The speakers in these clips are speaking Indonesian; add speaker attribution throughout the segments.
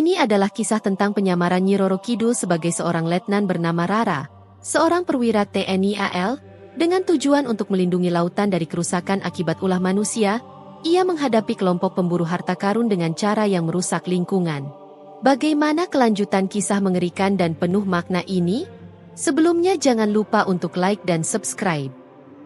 Speaker 1: Ini adalah kisah tentang penyamaran Nyi Roro Kidul sebagai seorang letnan bernama Rara, seorang perwira TNI AL, dengan tujuan untuk melindungi lautan dari kerusakan akibat ulah manusia. Ia menghadapi kelompok pemburu harta karun dengan cara yang merusak lingkungan. Bagaimana kelanjutan kisah mengerikan dan penuh makna ini? Sebelumnya jangan lupa untuk like dan subscribe.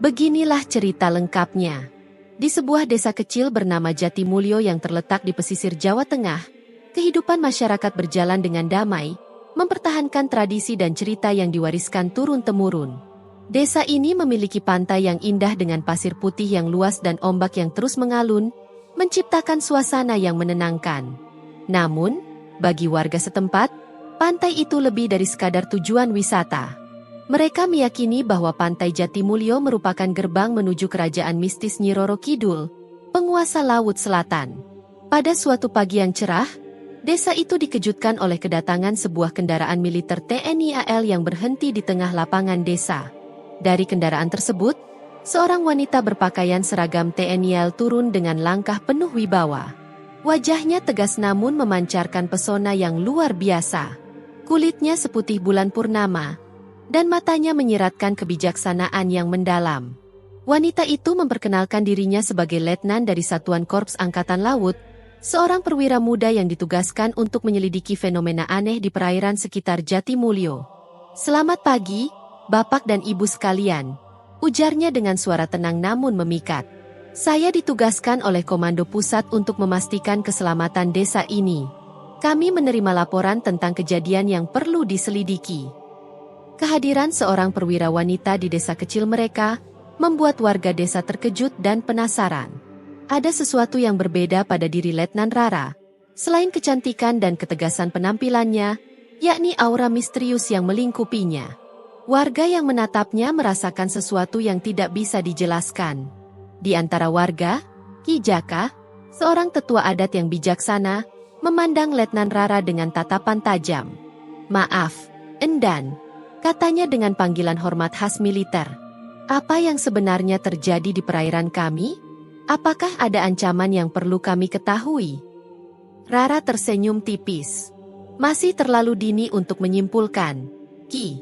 Speaker 1: Beginilah cerita lengkapnya. Di sebuah desa kecil bernama Jatimulyo yang terletak di pesisir Jawa Tengah, kehidupan masyarakat berjalan dengan damai, mempertahankan tradisi dan cerita yang diwariskan turun-temurun. Desa ini memiliki pantai yang indah dengan pasir putih yang luas dan ombak yang terus mengalun, menciptakan suasana yang menenangkan. Namun, bagi warga setempat, pantai itu lebih dari sekadar tujuan wisata. Mereka meyakini bahwa Pantai Jatimulyo merupakan gerbang menuju kerajaan mistis Nyi Roro Kidul, penguasa Laut Selatan. Pada suatu pagi yang cerah, desa itu dikejutkan oleh kedatangan sebuah kendaraan militer TNI AL yang berhenti di tengah lapangan desa. Dari kendaraan tersebut, seorang wanita berpakaian seragam TNI AL turun dengan langkah penuh wibawa. Wajahnya tegas namun memancarkan pesona yang luar biasa. Kulitnya seputih bulan purnama, dan matanya menyiratkan kebijaksanaan yang mendalam. Wanita itu memperkenalkan dirinya sebagai letnan dari Satuan Korps Angkatan Laut, seorang perwira muda yang ditugaskan untuk menyelidiki fenomena aneh di perairan sekitar Jatimulyo. "Selamat pagi, Bapak dan Ibu sekalian," ujarnya dengan suara tenang namun memikat. "Saya ditugaskan oleh Komando Pusat untuk memastikan keselamatan desa ini. Kami menerima laporan tentang kejadian yang perlu diselidiki." Kehadiran seorang perwira wanita di desa kecil mereka membuat warga desa terkejut dan penasaran. Ada sesuatu yang berbeda pada diri Letnan Rara. Selain kecantikan dan ketegasan penampilannya, yakni aura misterius yang melingkupinya. Warga yang menatapnya merasakan sesuatu yang tidak bisa dijelaskan. Di antara warga, Ki Jaka, seorang tetua adat yang bijaksana, memandang Letnan Rara dengan tatapan tajam. "Maaf, Endan," katanya dengan panggilan hormat khas militer. "Apa yang sebenarnya terjadi di perairan kami? Apakah ada ancaman yang perlu kami ketahui?" Rara tersenyum tipis. "Masih terlalu dini untuk menyimpulkan, Ki.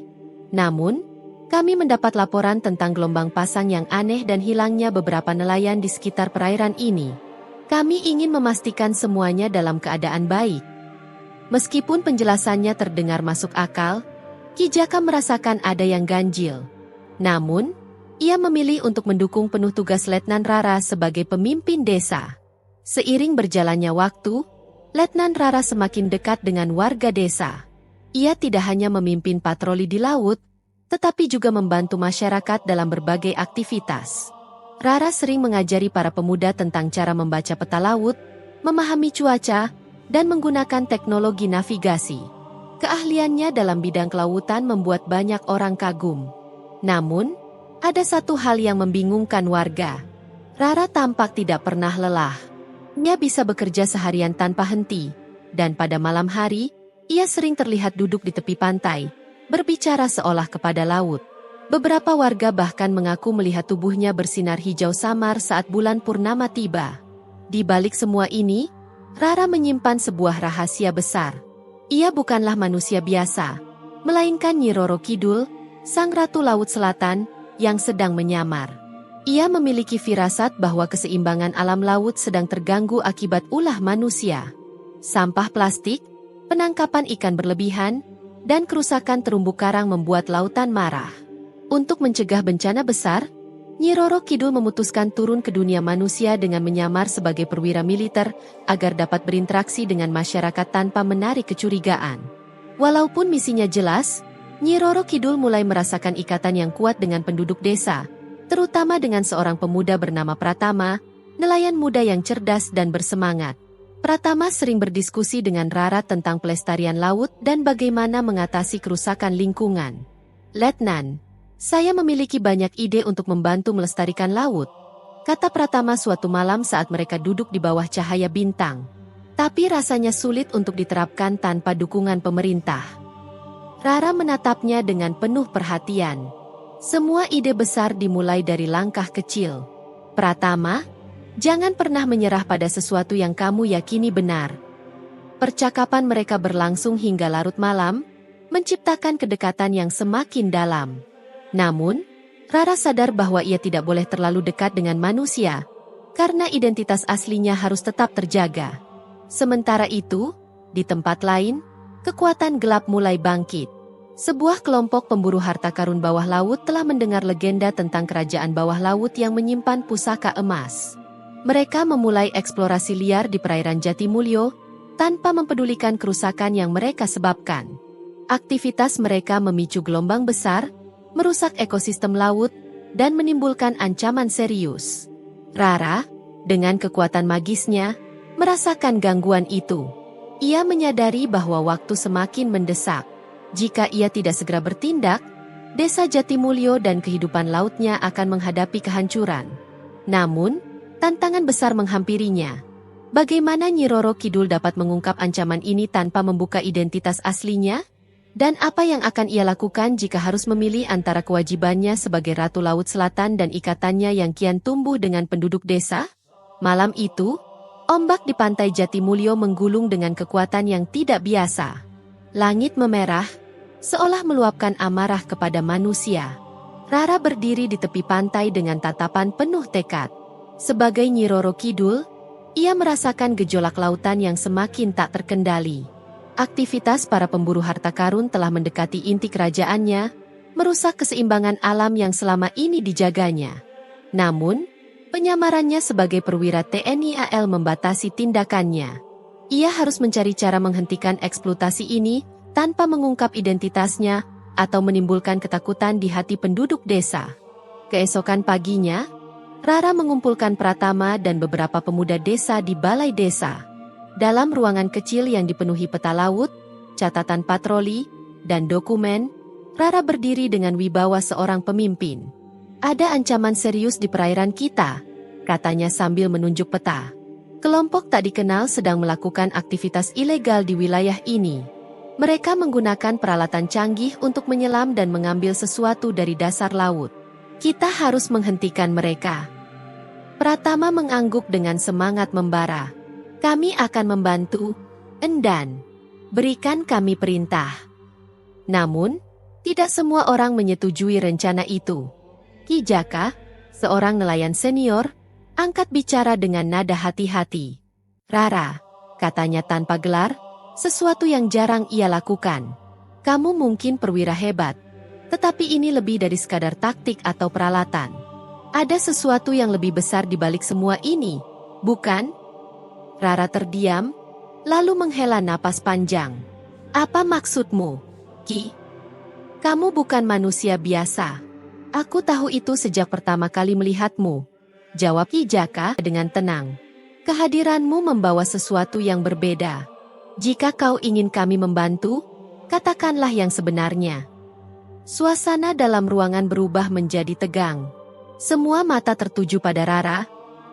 Speaker 1: Namun, kami mendapat laporan tentang gelombang pasang yang aneh dan hilangnya beberapa nelayan di sekitar perairan ini. Kami ingin memastikan semuanya dalam keadaan baik." Meskipun penjelasannya terdengar masuk akal, Ki Jaka merasakan ada yang ganjil. Namun, ia memilih untuk mendukung penuh tugas Letnan Rara sebagai pemimpin desa. Seiring berjalannya waktu, Letnan Rara semakin dekat dengan warga desa. Ia tidak hanya memimpin patroli di laut, tetapi juga membantu masyarakat dalam berbagai aktivitas. Rara sering mengajari para pemuda tentang cara membaca peta laut, memahami cuaca, dan menggunakan teknologi navigasi. Keahliannya dalam bidang kelautan membuat banyak orang kagum. Namun, ada satu hal yang membingungkan warga. Rara tampak tidak pernah lelah. Ia bisa bekerja seharian tanpa henti, dan pada malam hari, ia sering terlihat duduk di tepi pantai, berbicara seolah kepada laut. Beberapa warga bahkan mengaku melihat tubuhnya bersinar hijau samar saat bulan purnama tiba. Di balik semua ini, Rara menyimpan sebuah rahasia besar. Ia bukanlah manusia biasa, melainkan Nyi Roro Kidul, Sang Ratu Laut Selatan, yang sedang menyamar. Ia memiliki firasat bahwa keseimbangan alam laut sedang terganggu akibat ulah manusia. Sampah plastik, penangkapan ikan berlebihan, dan kerusakan terumbu karang membuat lautan marah. Untuk mencegah bencana besar, Nyi Roro Kidul memutuskan turun ke dunia manusia dengan menyamar sebagai perwira militer agar dapat berinteraksi dengan masyarakat tanpa menarik kecurigaan. Walaupun misinya jelas, Nyi Roro Kidul mulai merasakan ikatan yang kuat dengan penduduk desa, terutama dengan seorang pemuda bernama Pratama, nelayan muda yang cerdas dan bersemangat. Pratama sering berdiskusi dengan Rara tentang pelestarian laut dan bagaimana mengatasi kerusakan lingkungan. "Letnan, saya memiliki banyak ide untuk membantu melestarikan laut," kata Pratama suatu malam saat mereka duduk di bawah cahaya bintang. "Tapi rasanya sulit untuk diterapkan tanpa dukungan pemerintah." Rara menatapnya dengan penuh perhatian. "Semua ide besar dimulai dari langkah kecil. Pratama, jangan pernah menyerah pada sesuatu yang kamu yakini benar." Percakapan mereka berlangsung hingga larut malam, menciptakan kedekatan yang semakin dalam. Namun, Rara sadar bahwa ia tidak boleh terlalu dekat dengan manusia, karena identitas aslinya harus tetap terjaga. Sementara itu, di tempat lain, kekuatan gelap mulai bangkit. Sebuah kelompok pemburu harta karun bawah laut telah mendengar legenda tentang kerajaan bawah laut yang menyimpan pusaka emas. Mereka memulai eksplorasi liar di perairan Jatimulyo, tanpa mempedulikan kerusakan yang mereka sebabkan. Aktivitas mereka memicu gelombang besar, merusak ekosistem laut, dan menimbulkan ancaman serius. Rara, dengan kekuatan magisnya, merasakan gangguan itu. Ia menyadari bahwa waktu semakin mendesak. Jika ia tidak segera bertindak, desa Jatimulyo dan kehidupan lautnya akan menghadapi kehancuran. Namun, tantangan besar menghampirinya. Bagaimana Nyi Roro Kidul dapat mengungkap ancaman ini tanpa membuka identitas aslinya? Dan apa yang akan ia lakukan jika harus memilih antara kewajibannya sebagai Ratu Laut Selatan dan ikatannya yang kian tumbuh dengan penduduk desa? Malam itu, ombak di pantai Jatimulyo menggulung dengan kekuatan yang tidak biasa. Langit memerah, seolah meluapkan amarah kepada manusia. Rara berdiri di tepi pantai dengan tatapan penuh tekad. Sebagai Nyi Roro Kidul, ia merasakan gejolak lautan yang semakin tak terkendali. Aktivitas para pemburu harta karun telah mendekati inti kerajaannya, merusak keseimbangan alam yang selama ini dijaganya. Namun, penyamarannya sebagai perwira TNI AL membatasi tindakannya. Ia harus mencari cara menghentikan eksploitasi ini tanpa mengungkap identitasnya atau menimbulkan ketakutan di hati penduduk desa. Keesokan paginya, Rara mengumpulkan Pratama dan beberapa pemuda desa di balai desa. Dalam ruangan kecil yang dipenuhi peta laut, catatan patroli, dan dokumen, Rara berdiri dengan wibawa seorang pemimpin. Ada ancaman serius di perairan kita, katanya sambil menunjuk peta. Kelompok tak dikenal sedang melakukan aktivitas ilegal di wilayah ini. Mereka menggunakan peralatan canggih untuk menyelam dan mengambil sesuatu dari dasar laut. Kita harus menghentikan mereka. Pratama mengangguk dengan semangat membara. Kami akan membantu, Endan. Berikan kami perintah. Namun, tidak semua orang menyetujui rencana itu. Ki Jaka, seorang nelayan senior, angkat bicara dengan nada hati-hati. Rara, katanya tanpa gelar, sesuatu yang jarang ia lakukan. Kamu mungkin perwira hebat, tetapi ini lebih dari sekadar taktik atau peralatan. Ada sesuatu yang lebih besar di balik semua ini, bukan? Rara terdiam, lalu menghela napas panjang. Apa maksudmu, Ki? Kamu bukan manusia biasa. Aku tahu itu sejak pertama kali melihatmu, jawab Ki Jaka dengan tenang. Kehadiranmu membawa sesuatu yang berbeda. Jika kau ingin kami membantu, katakanlah yang sebenarnya. Suasana dalam ruangan berubah menjadi tegang. Semua mata tertuju pada Rara,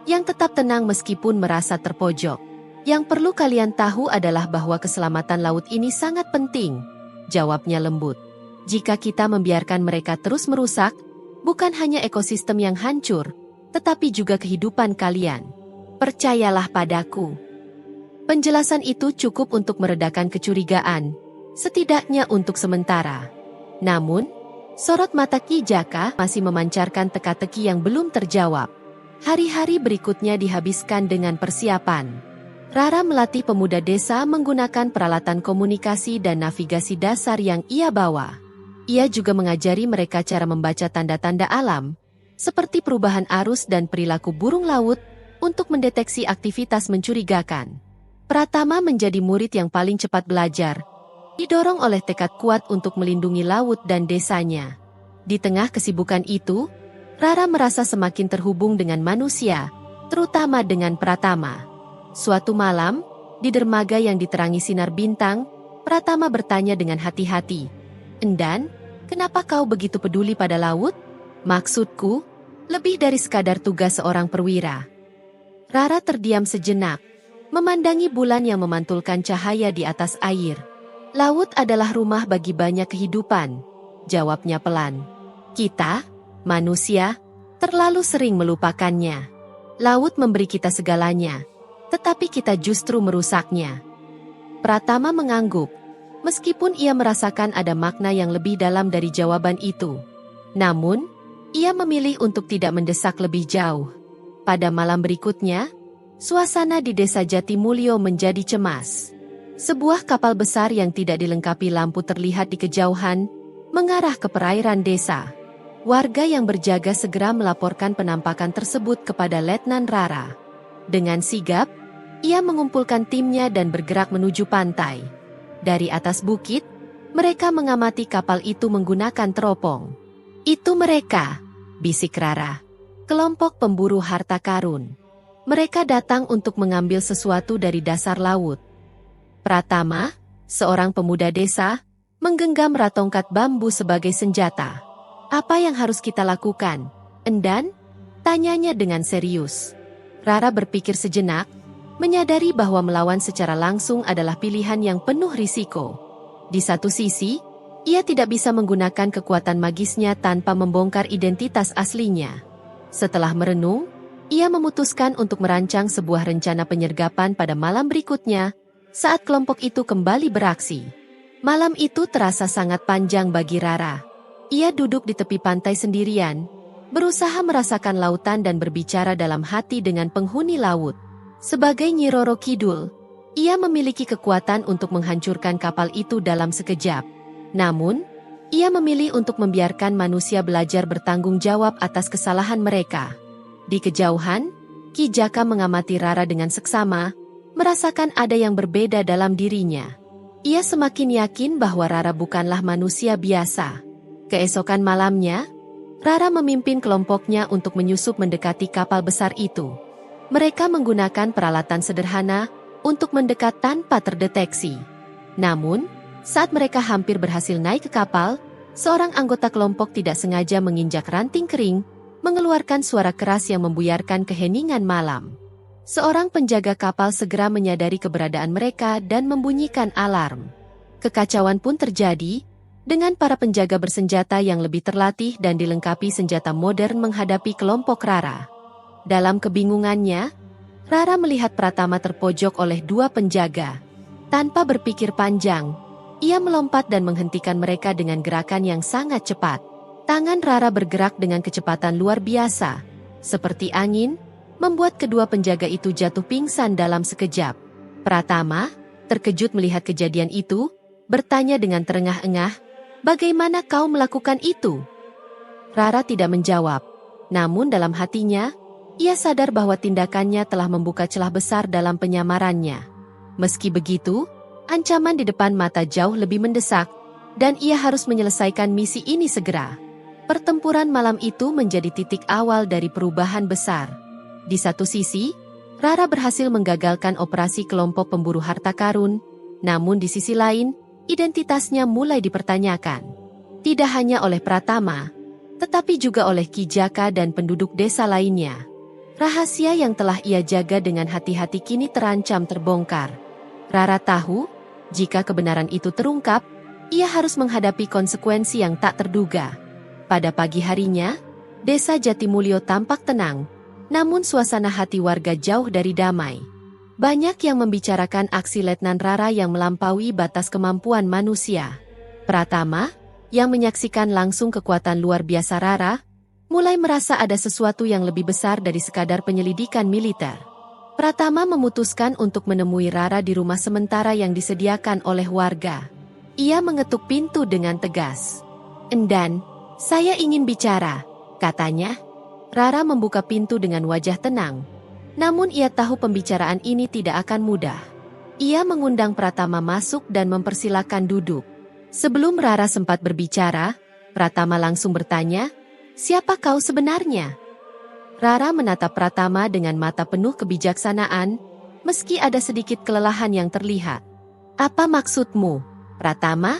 Speaker 1: yang tetap tenang meskipun merasa terpojok. Yang perlu kalian tahu adalah bahwa keselamatan laut ini sangat penting, jawabnya lembut. Jika kita membiarkan mereka terus merusak, bukan hanya ekosistem yang hancur, tetapi juga kehidupan kalian. Percayalah padaku. Penjelasan itu cukup untuk meredakan kecurigaan, setidaknya untuk sementara. Namun, sorot mata Ki Jaka masih memancarkan teka-teki yang belum terjawab. Hari-hari berikutnya dihabiskan dengan persiapan. Rara melatih pemuda desa menggunakan peralatan komunikasi dan navigasi dasar yang ia bawa. Ia juga mengajari mereka cara membaca tanda-tanda alam, seperti perubahan arus dan perilaku burung laut, untuk mendeteksi aktivitas mencurigakan. Pratama menjadi murid yang paling cepat belajar, didorong oleh tekad kuat untuk melindungi laut dan desanya. Di tengah kesibukan itu, Rara merasa semakin terhubung dengan manusia, terutama dengan Pratama. Suatu malam, di dermaga yang diterangi sinar bintang, Pratama bertanya dengan hati-hati, "Endan, kenapa kau begitu peduli pada laut?" "Maksudku, lebih dari sekadar tugas seorang perwira." Rara terdiam sejenak, memandangi bulan yang memantulkan cahaya di atas air. "Laut adalah rumah bagi banyak kehidupan," jawabnya pelan. "Kita, manusia, terlalu sering melupakannya. Laut memberi kita segalanya, tetapi kita justru merusaknya." Pratama mengangguk. Meskipun ia merasakan ada makna yang lebih dalam dari jawaban itu. Namun, ia memilih untuk tidak mendesak lebih jauh. Pada malam berikutnya, suasana di desa Jatimulyo menjadi cemas. Sebuah kapal besar yang tidak dilengkapi lampu terlihat di kejauhan, mengarah ke perairan desa. Warga yang berjaga segera melaporkan penampakan tersebut kepada Letnan Rara. Dengan sigap, ia mengumpulkan timnya dan bergerak menuju pantai. Dari atas bukit, mereka mengamati kapal itu menggunakan teropong. "Itu mereka," bisik Rara. "Kelompok pemburu harta karun. Mereka datang untuk mengambil sesuatu dari dasar laut." Pratama, seorang pemuda desa, menggenggam ratongkat bambu sebagai senjata. "Apa yang harus kita lakukan, Endan?" tanyanya dengan serius. Rara berpikir sejenak, menyadari bahwa melawan secara langsung adalah pilihan yang penuh risiko. Di satu sisi, ia tidak bisa menggunakan kekuatan magisnya tanpa membongkar identitas aslinya. Setelah merenung, ia memutuskan untuk merancang sebuah rencana penyergapan pada malam berikutnya, saat kelompok itu kembali beraksi. Malam itu terasa sangat panjang bagi Rara. Ia duduk di tepi pantai sendirian, berusaha merasakan lautan dan berbicara dalam hati dengan penghuni laut. Sebagai Nyi Roro Kidul, ia memiliki kekuatan untuk menghancurkan kapal itu dalam sekejap. Namun, ia memilih untuk membiarkan manusia belajar bertanggung jawab atas kesalahan mereka. Di kejauhan, Ki Jaka mengamati Rara dengan seksama, merasakan ada yang berbeda dalam dirinya. Ia semakin yakin bahwa Rara bukanlah manusia biasa. Keesokan malamnya, Rara memimpin kelompoknya untuk menyusup mendekati kapal besar itu. Mereka menggunakan peralatan sederhana untuk mendekat tanpa terdeteksi. Namun, saat mereka hampir berhasil naik ke kapal, seorang anggota kelompok tidak sengaja menginjak ranting kering, mengeluarkan suara keras yang membuyarkan keheningan malam. Seorang penjaga kapal segera menyadari keberadaan mereka dan membunyikan alarm. Kekacauan pun terjadi, dengan para penjaga bersenjata yang lebih terlatih dan dilengkapi senjata modern menghadapi kelompok Rara. Dalam kebingungannya, Rara melihat Pratama terpojok oleh dua penjaga. Tanpa berpikir panjang, ia melompat dan menghentikan mereka dengan gerakan yang sangat cepat. Tangan Rara bergerak dengan kecepatan luar biasa, seperti angin, membuat kedua penjaga itu jatuh pingsan dalam sekejap. Pratama, terkejut melihat kejadian itu, bertanya dengan terengah-engah, "Bagaimana kau melakukan itu?" Rara tidak menjawab, namun dalam hatinya, ia sadar bahwa tindakannya telah membuka celah besar dalam penyamarannya. Meski begitu, ancaman di depan mata jauh lebih mendesak, dan ia harus menyelesaikan misi ini segera. Pertempuran malam itu menjadi titik awal dari perubahan besar. Di satu sisi, Rara berhasil menggagalkan operasi kelompok pemburu harta karun, namun di sisi lain, identitasnya mulai dipertanyakan. Tidak hanya oleh Pratama, tetapi juga oleh Ki Jaka dan penduduk desa lainnya. Rahasia yang telah ia jaga dengan hati-hati kini terancam terbongkar. Rara tahu, jika kebenaran itu terungkap, ia harus menghadapi konsekuensi yang tak terduga. Pada pagi harinya, desa Jatimulyo tampak tenang, namun suasana hati warga jauh dari damai. Banyak yang membicarakan aksi Letnan Rara yang melampaui batas kemampuan manusia. Pratama, yang menyaksikan langsung kekuatan luar biasa Rara, mulai merasa ada sesuatu yang lebih besar dari sekadar penyelidikan militer. Pratama memutuskan untuk menemui Rara di rumah sementara yang disediakan oleh warga. Ia mengetuk pintu dengan tegas. "Endan, saya ingin bicara," katanya. Rara membuka pintu dengan wajah tenang. Namun ia tahu pembicaraan ini tidak akan mudah. Ia mengundang Pratama masuk dan mempersilakan duduk. Sebelum Rara sempat berbicara, Pratama langsung bertanya, "Siapa kau sebenarnya?" Rara menatap Pratama dengan mata penuh kebijaksanaan, meski ada sedikit kelelahan yang terlihat. "Apa maksudmu, Pratama?"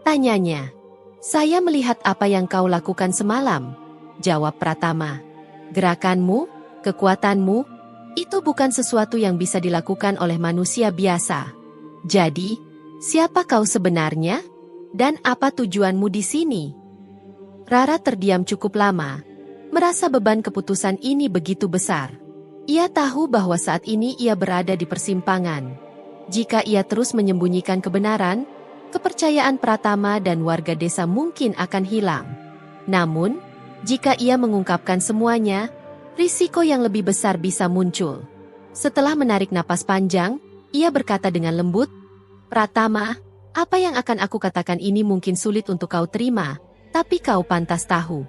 Speaker 1: tanyanya. "Saya melihat apa yang kau lakukan semalam," jawab Pratama. "Gerakanmu, kekuatanmu, itu bukan sesuatu yang bisa dilakukan oleh manusia biasa. Jadi, siapa kau sebenarnya? Dan apa tujuanmu di sini?" Rara terdiam cukup lama, merasa beban keputusan ini begitu besar. Ia tahu bahwa saat ini ia berada di persimpangan. Jika ia terus menyembunyikan kebenaran, kepercayaan Pratama dan warga desa mungkin akan hilang. Namun, jika ia mengungkapkan semuanya, risiko yang lebih besar bisa muncul. Setelah menarik napas panjang, ia berkata dengan lembut, "Pratama, apa yang akan aku katakan ini mungkin sulit untuk kau terima, tapi kau pantas tahu."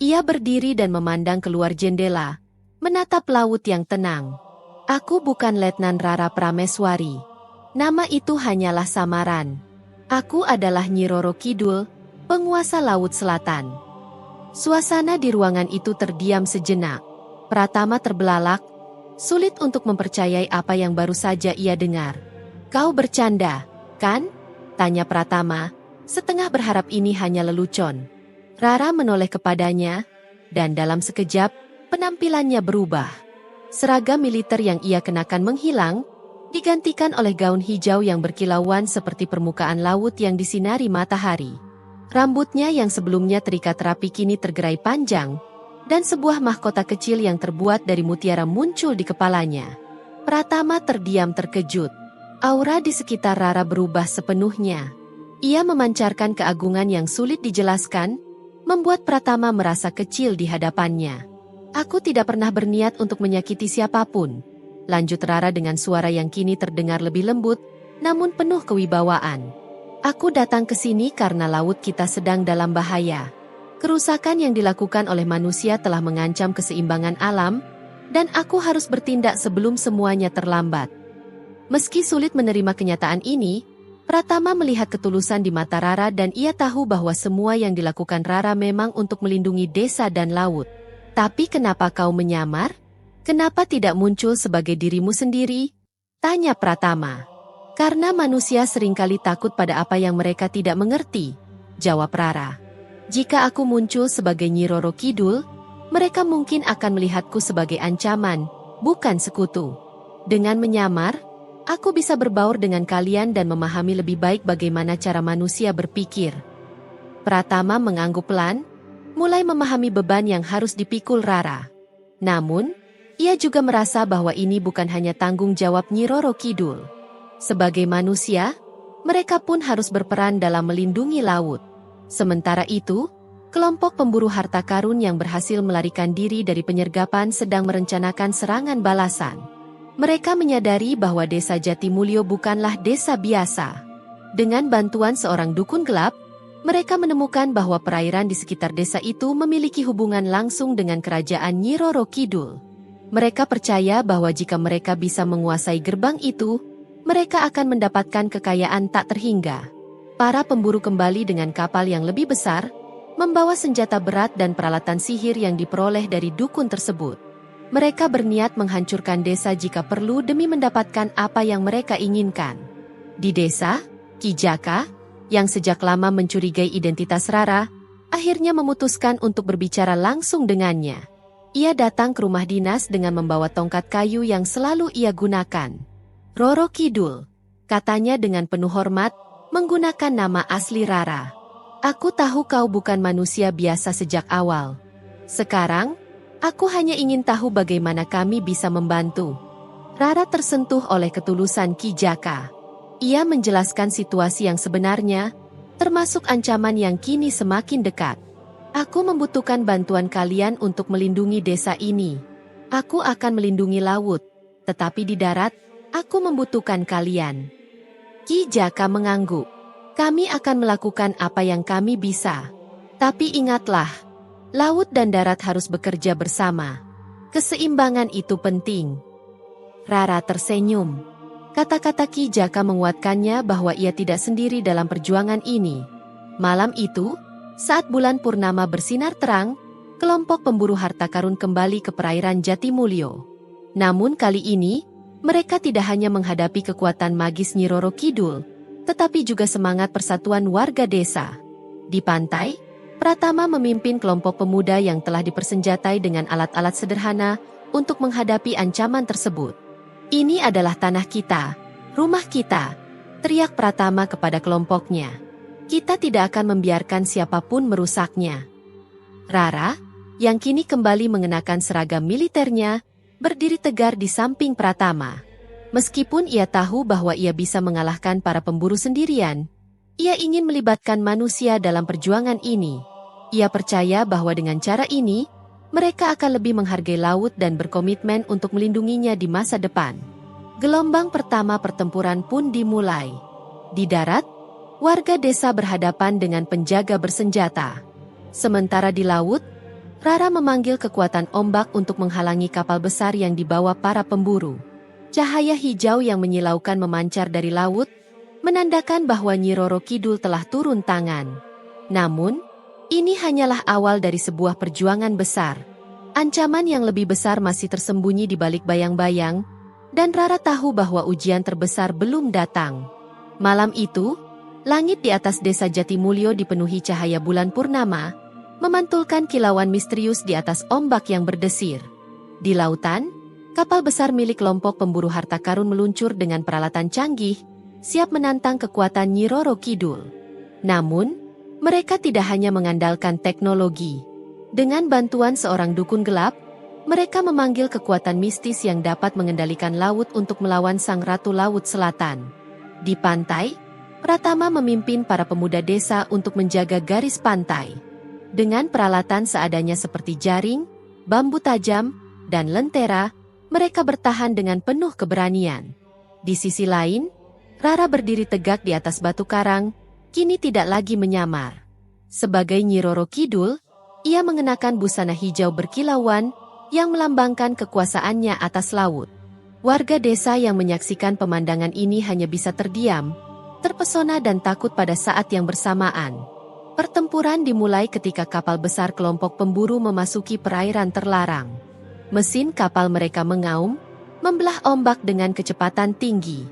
Speaker 1: Ia berdiri dan memandang keluar jendela, menatap laut yang tenang. "Aku bukan Letnan Rara Prameswari. Nama itu hanyalah samaran. Aku adalah Nyi Roro Kidul, penguasa Laut Selatan." Suasana di ruangan itu terdiam sejenak. Pratama terbelalak, sulit untuk mempercayai apa yang baru saja ia dengar. "Kau bercanda, kan?" tanya Pratama, setengah berharap ini hanya lelucon. Rara menoleh kepadanya, dan dalam sekejap, penampilannya berubah. Seragam militer yang ia kenakan menghilang, digantikan oleh gaun hijau yang berkilauan seperti permukaan laut yang disinari matahari. Rambutnya yang sebelumnya terikat rapi kini tergerai panjang, dan sebuah mahkota kecil yang terbuat dari mutiara muncul di kepalanya. Pratama terdiam terkejut. Aura di sekitar Rara berubah sepenuhnya. Ia memancarkan keagungan yang sulit dijelaskan, membuat Pratama merasa kecil di hadapannya. "Aku tidak pernah berniat untuk menyakiti siapapun," lanjut Rara dengan suara yang kini terdengar lebih lembut, namun penuh kewibawaan. "Aku datang ke sini karena laut kita sedang dalam bahaya. Kerusakan yang dilakukan oleh manusia telah mengancam keseimbangan alam, dan aku harus bertindak sebelum semuanya terlambat." Meski sulit menerima kenyataan ini, Pratama melihat ketulusan di mata Rara dan ia tahu bahwa semua yang dilakukan Rara memang untuk melindungi desa dan laut. "Tapi kenapa kau menyamar? Kenapa tidak muncul sebagai dirimu sendiri?" tanya Pratama. "Karena manusia seringkali takut pada apa yang mereka tidak mengerti," jawab Rara. "Jika aku muncul sebagai Nyi Roro Kidul, mereka mungkin akan melihatku sebagai ancaman, bukan sekutu. Dengan menyamar, aku bisa berbaur dengan kalian dan memahami lebih baik bagaimana cara manusia berpikir." Pratama mengangguk pelan, mulai memahami beban yang harus dipikul Rara. Namun, ia juga merasa bahwa ini bukan hanya tanggung jawab Nyi Roro Kidul. Sebagai manusia, mereka pun harus berperan dalam melindungi laut. Sementara itu, kelompok pemburu harta karun yang berhasil melarikan diri dari penyergapan sedang merencanakan serangan balasan. Mereka menyadari bahwa desa Jatimulyo bukanlah desa biasa. Dengan bantuan seorang dukun gelap, mereka menemukan bahwa perairan di sekitar desa itu memiliki hubungan langsung dengan kerajaan Nyi Roro Kidul. Mereka percaya bahwa jika mereka bisa menguasai gerbang itu, mereka akan mendapatkan kekayaan tak terhingga. Para pemburu kembali dengan kapal yang lebih besar, membawa senjata berat dan peralatan sihir yang diperoleh dari dukun tersebut. Mereka berniat menghancurkan desa jika perlu demi mendapatkan apa yang mereka inginkan. Di desa, Ki Jaka, yang sejak lama mencurigai identitas Rara, akhirnya memutuskan untuk berbicara langsung dengannya. Ia datang ke rumah dinas dengan membawa tongkat kayu yang selalu ia gunakan. "Roro Kidul," katanya dengan penuh hormat, menggunakan nama asli Rara. "Aku tahu kau bukan manusia biasa sejak awal. Sekarang, aku hanya ingin tahu bagaimana kami bisa membantu." Rara tersentuh oleh ketulusan Ki Jaka. Ia menjelaskan situasi yang sebenarnya, termasuk ancaman yang kini semakin dekat. "Aku membutuhkan bantuan kalian untuk melindungi desa ini. Aku akan melindungi laut, tetapi di darat, aku membutuhkan kalian." Ki Jaka mengangguk. "Kami akan melakukan apa yang kami bisa. Tapi ingatlah, laut dan darat harus bekerja bersama. Keseimbangan itu penting." Rara tersenyum. Kata-kata Ki Jaka menguatkannya bahwa ia tidak sendiri dalam perjuangan ini. Malam itu, saat bulan purnama bersinar terang, kelompok pemburu harta karun kembali ke perairan Jatimulyo. Namun kali ini, mereka tidak hanya menghadapi kekuatan magis Nyi Roro Kidul, tetapi juga semangat persatuan warga desa. Di pantai, Pratama memimpin kelompok pemuda yang telah dipersenjatai dengan alat-alat sederhana untuk menghadapi ancaman tersebut. "Ini adalah tanah kita, rumah kita," teriak Pratama kepada kelompoknya. "Kita tidak akan membiarkan siapapun merusaknya." Rara, yang kini kembali mengenakan seragam militernya, berdiri tegar di samping Pratama. Meskipun ia tahu bahwa ia bisa mengalahkan para pemburu sendirian, ia ingin melibatkan manusia dalam perjuangan ini. Ia percaya bahwa dengan cara ini, mereka akan lebih menghargai laut dan berkomitmen untuk melindunginya di masa depan. Gelombang pertama pertempuran pun dimulai. Di darat, warga desa berhadapan dengan penjaga bersenjata. Sementara di laut, Rara memanggil kekuatan ombak untuk menghalangi kapal besar yang dibawa para pemburu. Cahaya hijau yang menyilaukan memancar dari laut, menandakan bahwa Nyi Roro Kidul telah turun tangan. Namun, ini hanyalah awal dari sebuah perjuangan besar. Ancaman yang lebih besar masih tersembunyi di balik bayang-bayang, dan Rara tahu bahwa ujian terbesar belum datang. Malam itu, langit di atas desa Jatimulyo dipenuhi cahaya bulan purnama, memantulkan kilauan misterius di atas ombak yang berdesir. Di lautan, kapal besar milik kelompok pemburu harta karun meluncur dengan peralatan canggih, siap menantang kekuatan Nyi Roro Kidul. Namun, mereka tidak hanya mengandalkan teknologi. Dengan bantuan seorang dukun gelap, mereka memanggil kekuatan mistis yang dapat mengendalikan laut untuk melawan Sang Ratu Laut Selatan. Di pantai, Pratama memimpin para pemuda desa untuk menjaga garis pantai. Dengan peralatan seadanya seperti jaring, bambu tajam, dan lentera, mereka bertahan dengan penuh keberanian. Di sisi lain, Rara berdiri tegak di atas batu karang, kini tidak lagi menyamar. Sebagai Nyi Roro Kidul, ia mengenakan busana hijau berkilauan yang melambangkan kekuasaannya atas laut. Warga desa yang menyaksikan pemandangan ini hanya bisa terdiam, terpesona dan takut pada saat yang bersamaan. Pertempuran dimulai ketika kapal besar kelompok pemburu memasuki perairan terlarang. Mesin kapal mereka mengaum, membelah ombak dengan kecepatan tinggi.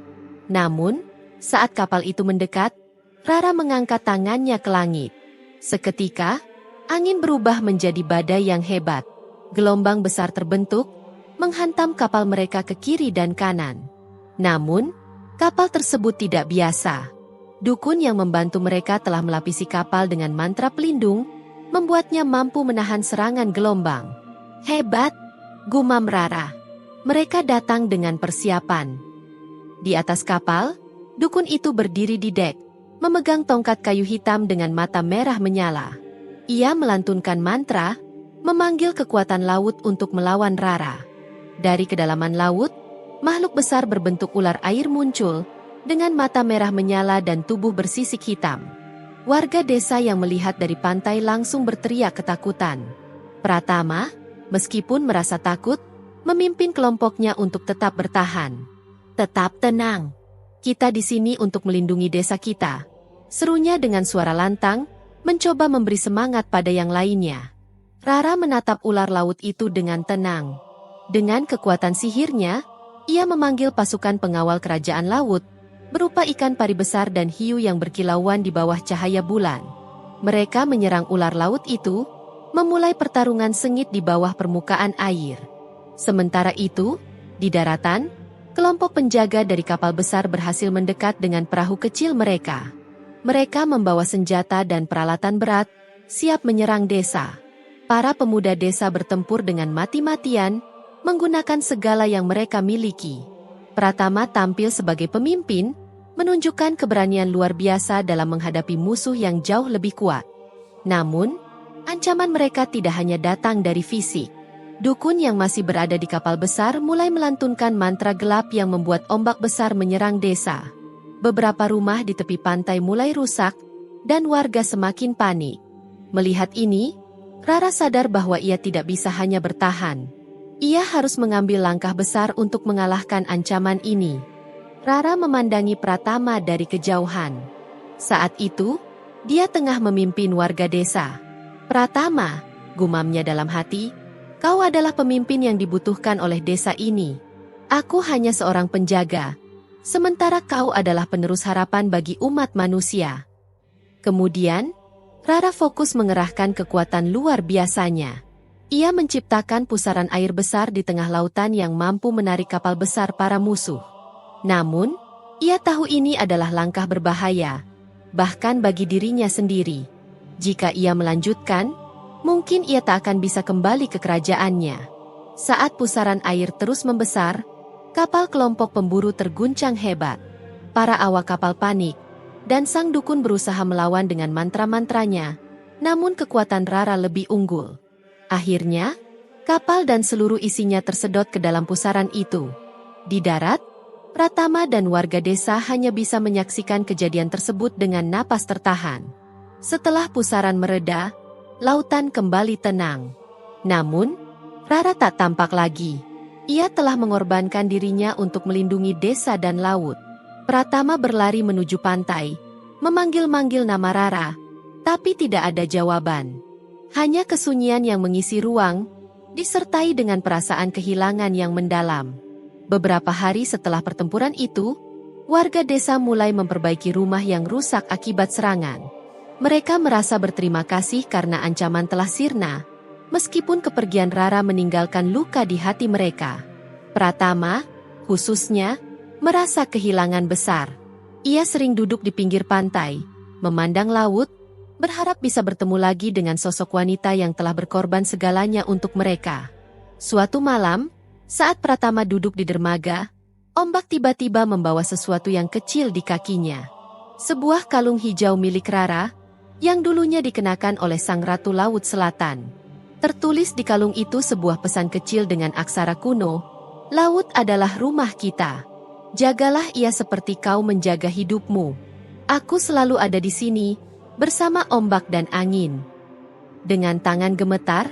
Speaker 1: Namun, saat kapal itu mendekat, Rara mengangkat tangannya ke langit. Seketika, angin berubah menjadi badai yang hebat. Gelombang besar terbentuk, menghantam kapal mereka ke kiri dan kanan. Namun, kapal tersebut tidak biasa. Dukun yang membantu mereka telah melapisi kapal dengan mantra pelindung, membuatnya mampu menahan serangan gelombang. Hebat, gumam Rara. Mereka datang dengan persiapan. Di atas kapal, dukun itu berdiri di dek, memegang tongkat kayu hitam dengan mata merah menyala. Ia melantunkan mantra, memanggil kekuatan laut untuk melawan Rara. Dari kedalaman laut, makhluk besar berbentuk ular air muncul, dengan mata merah menyala dan tubuh bersisik hitam. Warga desa yang melihat dari pantai langsung berteriak ketakutan. Pratama, meskipun merasa takut, memimpin kelompoknya untuk tetap bertahan. Tetap tenang. Kita di sini untuk melindungi desa kita. Serunya dengan suara lantang, mencoba memberi semangat pada yang lainnya. Rara menatap ular laut itu dengan tenang. Dengan kekuatan sihirnya, ia memanggil pasukan pengawal kerajaan laut, berupa ikan pari besar dan hiu yang berkilauan di bawah cahaya bulan. Mereka menyerang ular laut itu, memulai pertarungan sengit di bawah permukaan air. Sementara itu, di daratan, kelompok penjaga dari kapal besar berhasil mendekat dengan perahu kecil mereka. Mereka membawa senjata dan peralatan berat, siap menyerang desa. Para pemuda desa bertempur dengan mati-matian, menggunakan segala yang mereka miliki. Pratama tampil sebagai pemimpin, menunjukkan keberanian luar biasa dalam menghadapi musuh yang jauh lebih kuat. Namun, ancaman mereka tidak hanya datang dari fisik. Dukun yang masih berada di kapal besar mulai melantunkan mantra gelap yang membuat ombak besar menyerang desa. Beberapa rumah di tepi pantai mulai rusak, dan warga semakin panik. Melihat ini, Rara sadar bahwa ia tidak bisa hanya bertahan. Ia harus mengambil langkah besar untuk mengalahkan ancaman ini. Rara memandangi Pratama dari kejauhan. Saat itu, dia tengah memimpin warga desa. Pratama, gumamnya dalam hati, kau adalah pemimpin yang dibutuhkan oleh desa ini. Aku hanya seorang penjaga, sementara kau adalah penerus harapan bagi umat manusia. Kemudian, Rara fokus mengerahkan kekuatan luar biasanya. Ia menciptakan pusaran air besar di tengah lautan yang mampu menarik kapal besar para musuh. Namun, ia tahu ini adalah langkah berbahaya, bahkan bagi dirinya sendiri. Jika ia melanjutkan, mungkin ia tak akan bisa kembali ke kerajaannya. Saat pusaran air terus membesar, Kapal kelompok pemburu terguncang hebat. Para awak kapal panik, dan sang dukun berusaha melawan dengan mantra-mantranya, namun kekuatan Rara lebih unggul. Akhirnya, kapal dan seluruh isinya tersedot ke dalam pusaran itu. Di darat, Pratama dan warga desa hanya bisa menyaksikan kejadian tersebut dengan napas tertahan. Setelah pusaran mereda, lautan kembali tenang. Namun, Rara tak tampak lagi. Ia telah mengorbankan dirinya untuk melindungi desa dan laut. Pratama berlari menuju pantai, memanggil-manggil nama Rara, tapi tidak ada jawaban. Hanya kesunyian yang mengisi ruang, disertai dengan perasaan kehilangan yang mendalam. Beberapa hari setelah pertempuran itu, warga desa mulai memperbaiki rumah yang rusak akibat serangan. Mereka merasa berterima kasih karena ancaman telah sirna, meskipun kepergian Rara meninggalkan luka di hati mereka. Pratama, khususnya, merasa kehilangan besar. Ia sering duduk di pinggir pantai, memandang laut, berharap bisa bertemu lagi dengan sosok wanita yang telah berkorban segalanya untuk mereka. Suatu malam, saat Pratama duduk di dermaga, ombak tiba-tiba membawa sesuatu yang kecil di kakinya. Sebuah kalung hijau milik Rara, yang dulunya dikenakan oleh Sang Ratu Laut Selatan. Tertulis di kalung itu sebuah pesan kecil dengan aksara kuno, "Laut adalah rumah kita. Jagalah ia seperti kau menjaga hidupmu. Aku selalu ada di sini, bersama ombak dan angin." Dengan tangan gemetar,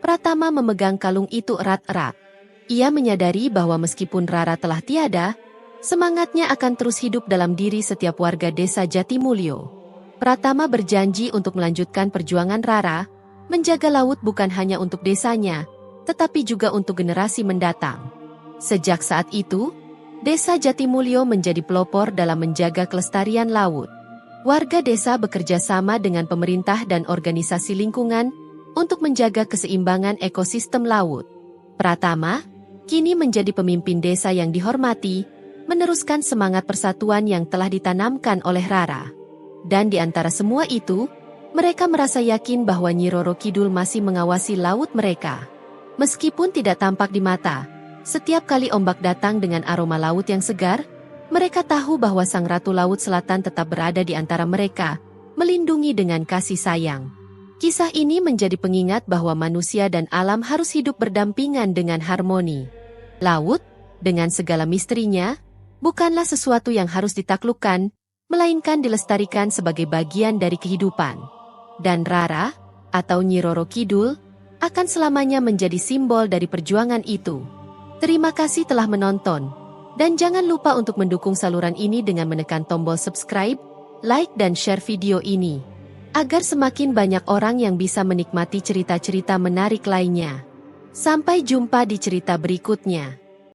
Speaker 1: Pratama memegang kalung itu erat-erat. Ia menyadari bahwa meskipun Rara telah tiada, semangatnya akan terus hidup dalam diri setiap warga desa Jatimulyo. Pratama berjanji untuk melanjutkan perjuangan Rara, menjaga laut bukan hanya untuk desanya, tetapi juga untuk generasi mendatang. Sejak saat itu, desa Jatimulyo menjadi pelopor dalam menjaga kelestarian laut. Warga desa bekerja sama dengan pemerintah dan organisasi lingkungan untuk menjaga keseimbangan ekosistem laut. Pratama kini menjadi pemimpin desa yang dihormati, meneruskan semangat persatuan yang telah ditanamkan oleh Rara. Dan di antara semua itu, mereka merasa yakin bahwa Nyi Roro Kidul masih mengawasi laut mereka. Meskipun tidak tampak di mata, setiap kali ombak datang dengan aroma laut yang segar, mereka tahu bahwa Sang Ratu Laut Selatan tetap berada di antara mereka, melindungi dengan kasih sayang. Kisah ini menjadi pengingat bahwa manusia dan alam harus hidup berdampingan dengan harmoni. Laut, dengan segala misterinya, bukanlah sesuatu yang harus ditaklukkan, melainkan dilestarikan sebagai bagian dari kehidupan. Dan Rara, atau Nyi Roro Kidul, akan selamanya menjadi simbol dari perjuangan itu. Terima kasih telah menonton, dan jangan lupa untuk mendukung saluran ini dengan menekan tombol subscribe, like dan share video ini, agar semakin banyak orang yang bisa menikmati cerita-cerita menarik lainnya. Sampai jumpa di cerita berikutnya.